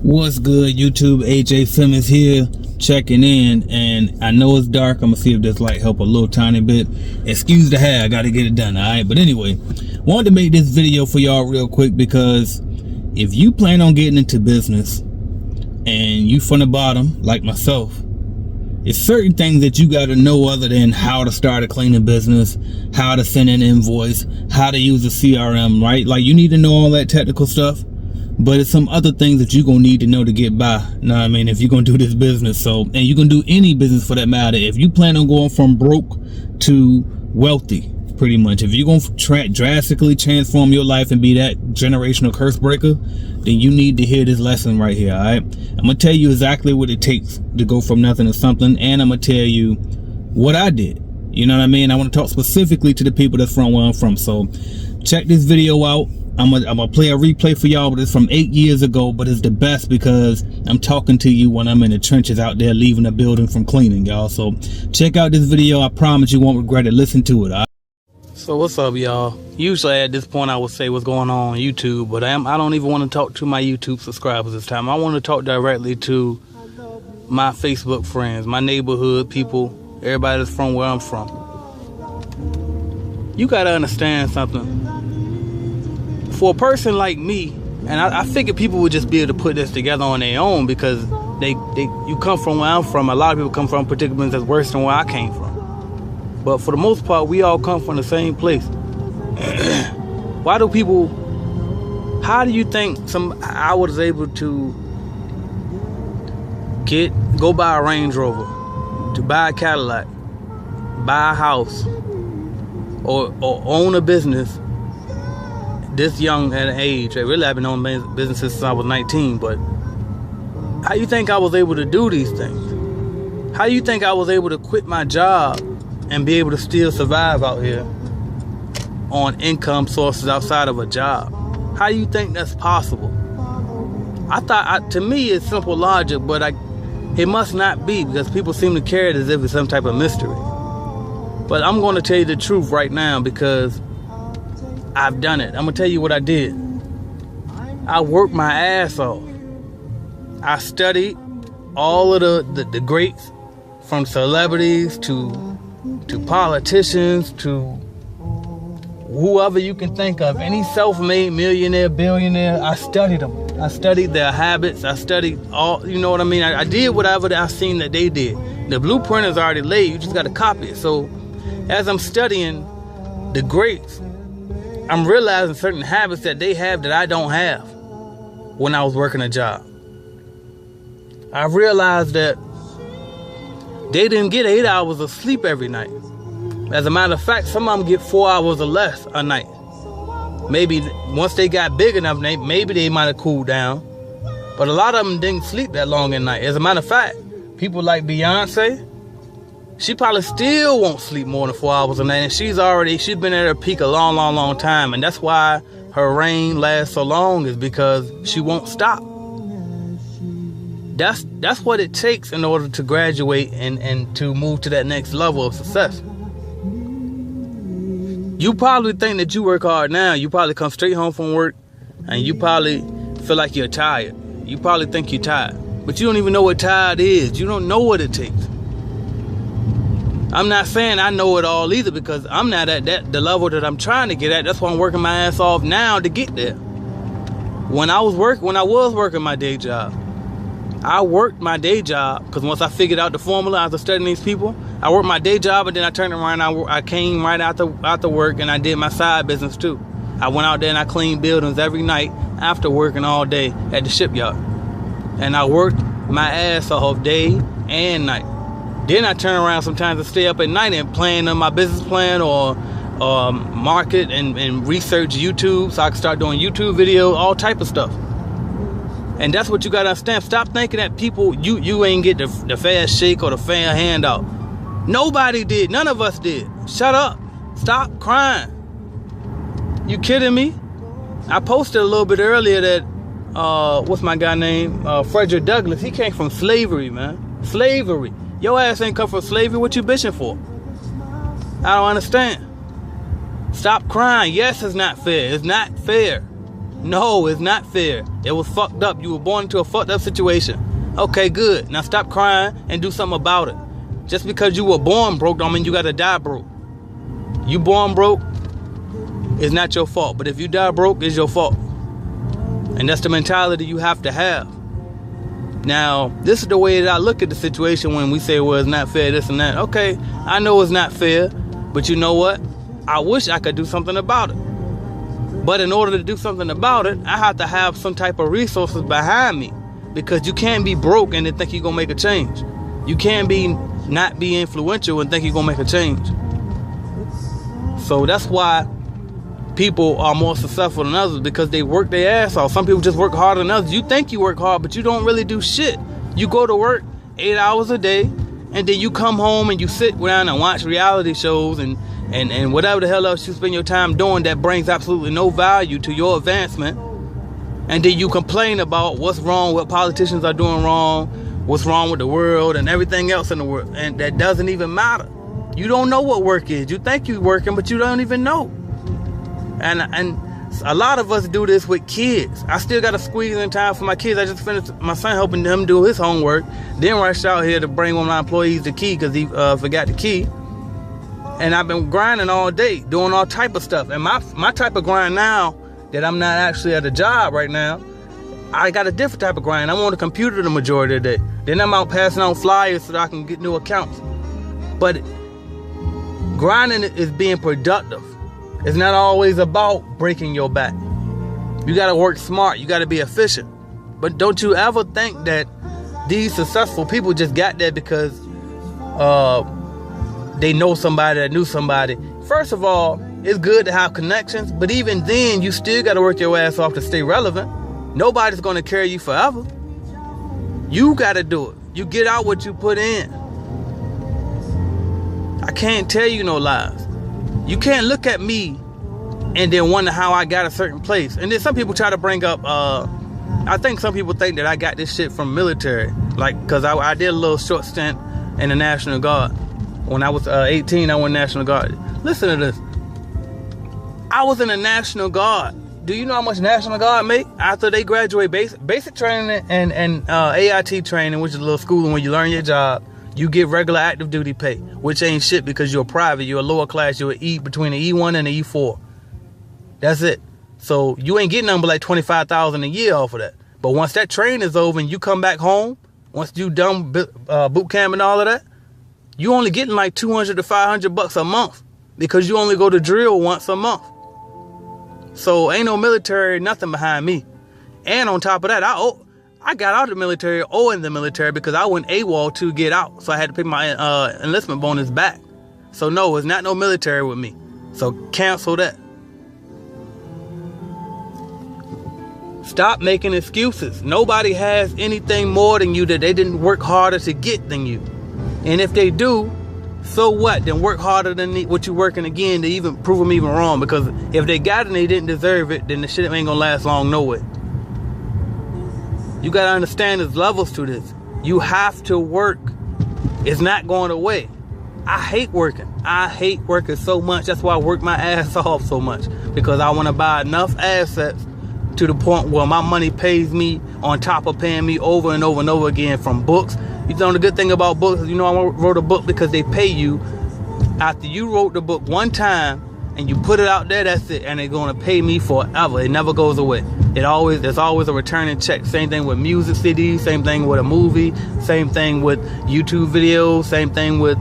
What's good, YouTube? AJ Simmons here, checking in, and I know it's dark. I'm gonna see if this light help a little tiny bit. Excuse the hair, I gotta get it done, alright? But anyway, wanted to make this video for y'all real quick because if you plan on getting into business and you from the bottom, like myself, it's certain things that you gotta know other than how to start a cleaning business, how to send an invoice, how to use a CRM, right? Like, you need to know all that technical stuff. But it's some other things that you're going to need to know to get by. Know what I mean? If you're going to do this business. So, and you can do any business for that matter. If you plan on going from broke to wealthy, pretty much. If you're going to drastically transform your life and be that generational curse breaker, then you need to hear this lesson right here, all right? I'm going to tell you exactly what it takes to go from nothing to something. And I'm going to tell you what I did. You know what I mean? I want to talk specifically to the people that's from where I'm from. So check this video out. I'm gonna play a replay for y'all, but it's from 8 years ago, but it's the best because I'm talking to you when I'm in the trenches out there leaving the building from cleaning, y'all. So check out this video. I promise you won't regret it. Listen to it, all right? So what's up, y'all? Usually at this point I would say what's going on YouTube, but I don't even want to talk to my YouTube subscribers this time. I want to talk directly to my Facebook friends, my neighborhood people, everybody that's from where I'm from. You gotta understand something. For a person like me, and I figured people would just be able to put this together on their own because you come from where I'm from. A lot of people come from predicaments that's worse than where I came from. But for the most part, we all come from the same place. How do you think I was able to go buy a Range Rover, to buy a Cadillac, buy a house, or own a business this young at an age? Really, I've been on business since I was 19, but how you think I was able to do these things? How you think I was able to quit my job and be able to still survive out here on income sources outside of a job? How you think that's possible? To me, it's simple logic, but it must not be because people seem to carry it as if it's some type of mystery. But I'm going to tell you the truth right now because I've done it. I'm gonna tell you what I did. I worked my ass off. I studied all of the greats, from celebrities to politicians to whoever you can think of. Any self-made millionaire, billionaire, I studied them. I studied their habits. I studied all, you know what I mean? I did whatever I seen that they did. The blueprint is already laid. You just got to copy it. So as I'm studying the greats, I'm realizing certain habits that they have that I don't have when I was working a job. I realized that they didn't get 8 hours of sleep every night. As a matter of fact, some of them get 4 hours or less a night. Maybe once they got big enough, maybe they might have cooled down. But a lot of them didn't sleep that long at night. As a matter of fact, people like Beyonce, she probably still won't sleep more than 4 hours a night, and she's been at her peak a long time, and that's why her reign lasts so long, is because she won't stop. That's what it takes in order to graduate and to move to that next level of success. You probably think that you work hard now. You probably come straight home from work, and you probably feel like you're tired. You probably think you're tired, but you don't even know what tired is. You don't know what it takes. I'm not saying I know it all either because I'm not at the level that I'm trying to get at. That's why I'm working my ass off now to get there. When I was working my day job, I worked my day job because once I figured out the formula after studying these people, I worked my day job and then I turned around. I came right after work and I did my side business too. I went out there and I cleaned buildings every night after working all day at the shipyard. And I worked my ass off day and night. Then I turn around sometimes and stay up at night and plan on my business plan or market and research YouTube so I can start doing YouTube videos, all type of stuff. And that's what you gotta understand. Stop thinking that people, you ain't get the fair shake or the fair handout. Nobody did. None of us did. Shut up. Stop crying. You kidding me? I posted a little bit earlier that what's my guy name? Frederick Douglass. He came from slavery, man. Slavery. Your ass ain't come from slavery. What you bitching for? I don't understand. Stop crying. Yes, it's not fair. It's not fair. No, it's not fair. It was fucked up. You were born into a fucked up situation. Okay, good. Now stop crying and do something about it. Just because you were born broke don't mean you gotta die broke. You born broke, it's not your fault. But if you die broke, it's your fault. And that's the mentality you have to have. Now, this is the way that I look at the situation when we say, well, it's not fair, this and that. Okay, I know it's not fair, but you know what? I wish I could do something about it. But in order to do something about it, I have to have some type of resources behind me. Because you can't be broke and then think you're going to make a change. You can't not be influential and think you're going to make a change. So that's why people are more successful than others, because they work their ass off. Some people just work harder than others. You think you work hard, but you don't really do shit. You go to work 8 hours a day, and then you come home and you sit down and watch reality shows and whatever the hell else you spend your time doing that brings absolutely no value to your advancement. And then you complain about what's wrong, what politicians are doing wrong, what's wrong with the world and everything else in the world. And that doesn't even matter. You don't know what work is. You think you're working, but you don't even know. And a lot of us do this with kids. I still got to squeeze in time for my kids. I just finished my son helping him do his homework. Then rushed out here to bring one of my employees the key because he forgot the key. And I've been grinding all day, doing all type of stuff. And my type of grind now, that I'm not actually at a job right now, I got a different type of grind. I'm on the computer the majority of the day. Then I'm out passing out flyers so that I can get new accounts. But grinding is being productive. It's not always about breaking your back. You got to work smart. You got to be efficient. But don't you ever think that these successful people just got there because they know somebody that knew somebody. First of all, it's good to have connections, but even then, you still got to work your ass off to stay relevant. Nobody's going to carry you forever. You got to do it. You get out what you put in. I can't tell you no lies. You can't look at me and then wonder how I got a certain place. And then some people try to bring up, I think some people think that I got this shit from military. Like, because I did a little short stint in the National Guard. When I was 18, I went National Guard. Listen to this. I was in the National Guard. Do you know how much National Guard make after they graduate basic training and AIT training, which is a little schooling when you learn your job? You get regular active duty pay, which ain't shit because you're private. You're a lower class. You're between the E1 and the E4. That's it. So you ain't getting nothing but like $25,000 a year off of that. But once that training is over and you come back home, once you done boot camp and all of that, you only getting like $200 to $500 a month because you only go to drill once a month. So ain't no military, nothing behind me. And on top of that, I got out of the military owing the military because I went AWOL to get out. So I had to pay my enlistment bonus back. So no, it's not no military with me. So cancel that. Stop making excuses. Nobody has anything more than you that they didn't work harder to get than you. And if they do, so what? Then work harder than what you working again to even prove them even wrong. Because if they got it and they didn't deserve it, then the shit ain't gonna last long no way. You gotta understand there's levels to this. You have to work. It's not going away. I hate working. I hate working so much. That's why I work my ass off so much. Because I want to buy enough assets to the point where my money pays me on top of paying me over and over and over again from books. You know, the good thing about books is, you know, I wrote a book because they pay you after you wrote the book one time and you put it out there, that's it. And they're going to pay me forever. It never goes away. There's always a returning check. Same thing with music CDs, same thing with a movie, same thing with YouTube videos, same thing with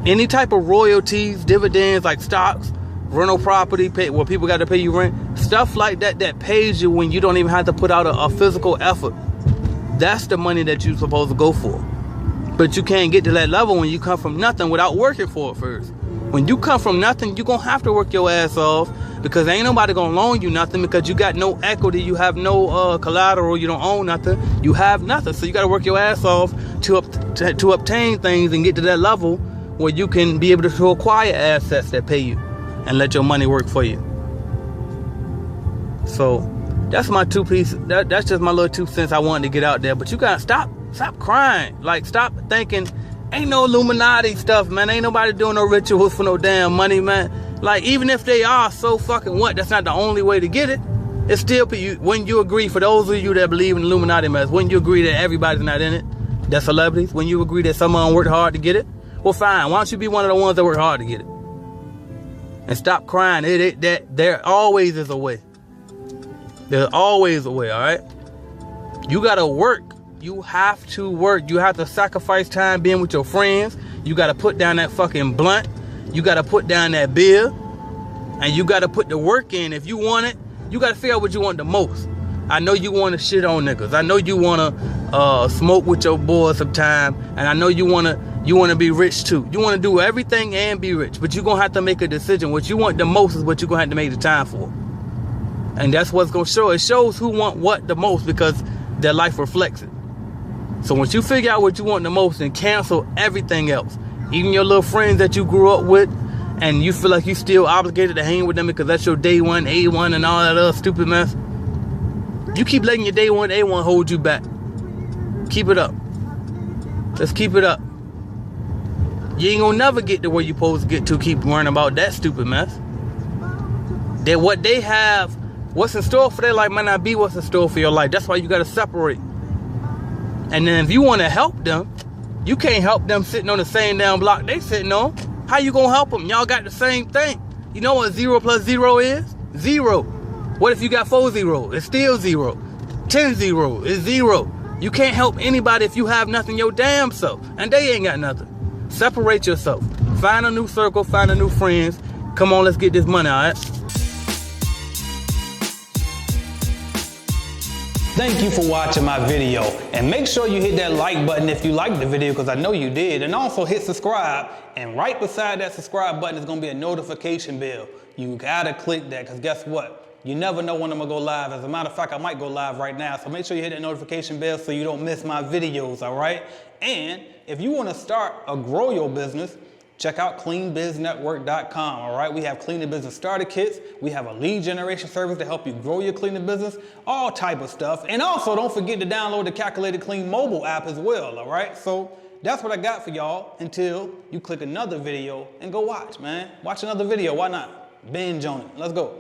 any type of royalties, dividends like stocks, rental property, where people got to pay you rent, stuff like that that pays you when you don't even have to put out a physical effort. That's the money that you're supposed to go for. But you can't get to that level when you come from nothing without working for it first. When you come from nothing, you're going to have to work your ass off because ain't nobody going to loan you nothing because you got no equity, you have no collateral, you don't own nothing, you have nothing. So you got to work your ass off to obtain things and get to that level where you can be able to acquire assets that pay you and let your money work for you. So that's my that's just my little 2 cents I wanted to get out there. But you gotta stop crying. Like, stop thinking ain't no Illuminati stuff, man. Ain't nobody doing no rituals for no damn money, man. Like, even if they are, so fucking what? That's not the only way to get it. It's still, when you agree, for those of you that believe in Illuminati mess, wouldn't you agree that everybody's not in it? That celebrities? When you agree that someone worked hard to get it? Well, fine. Why don't you be one of the ones that work hard to get it? And stop crying. There always is a way. There's always a way, all right? You got to work. You have to work. You have to sacrifice time being with your friends. You got to put down that fucking blunt. You got to put down that beer. And you got to put the work in. If you want it, you got to figure out what you want the most. I know you want to shit on niggas. I know you want to smoke with your boys sometime. And I know you want to be rich too. You want to do everything and be rich. But you're going to have to make a decision. What you want the most is what you're going to have to make the time for. And that's what's going to show. It shows who want what the most because their life reflects it. So once you figure out what you want the most and cancel everything else, even your little friends that you grew up with, and you feel like you still obligated to hang with them because that's your day one, A1 and all that other stupid mess, you keep letting your day one, A1 hold you back. Keep it up. Let's keep it up. You ain't gonna never get to where you supposed to get to keep worrying about that stupid mess. That what they have, what's in store for their life might not be what's in store for your life. That's why you gotta separate. And then if you want to help them, you can't help them sitting on the same damn block they sitting on. How you gonna help them? Y'all got the same thing. You know what 0 plus 0 is? 0. What if you got 4 zeros? It's still 0. 10 zeros is 0. You can't help anybody if you have nothing your damn self. And they ain't got nothing. Separate yourself. Find a new circle, find a new friends. Come on, let's get this money, all right? Thank you for watching my video, and make sure you hit that like button if you liked the video, because I know you did, and also hit subscribe, and right beside that subscribe button is going to be a notification bell. You gotta click that, because guess what? You never know when I'm gonna go live. As a matter of fact, I might go live right now, so make sure you hit that notification bell so you don't miss my videos, all right? And if you want to start or grow your business, check out cleanbiznetwork.com, all right? We have cleaning business starter kits. We have a lead generation service to help you grow your cleaning business, all type of stuff. And also, don't forget to download the Calculated Clean mobile app as well, all right? So that's what I got for y'all until you click another video and go watch, man. Watch another video, why not? Binge on it. Let's go.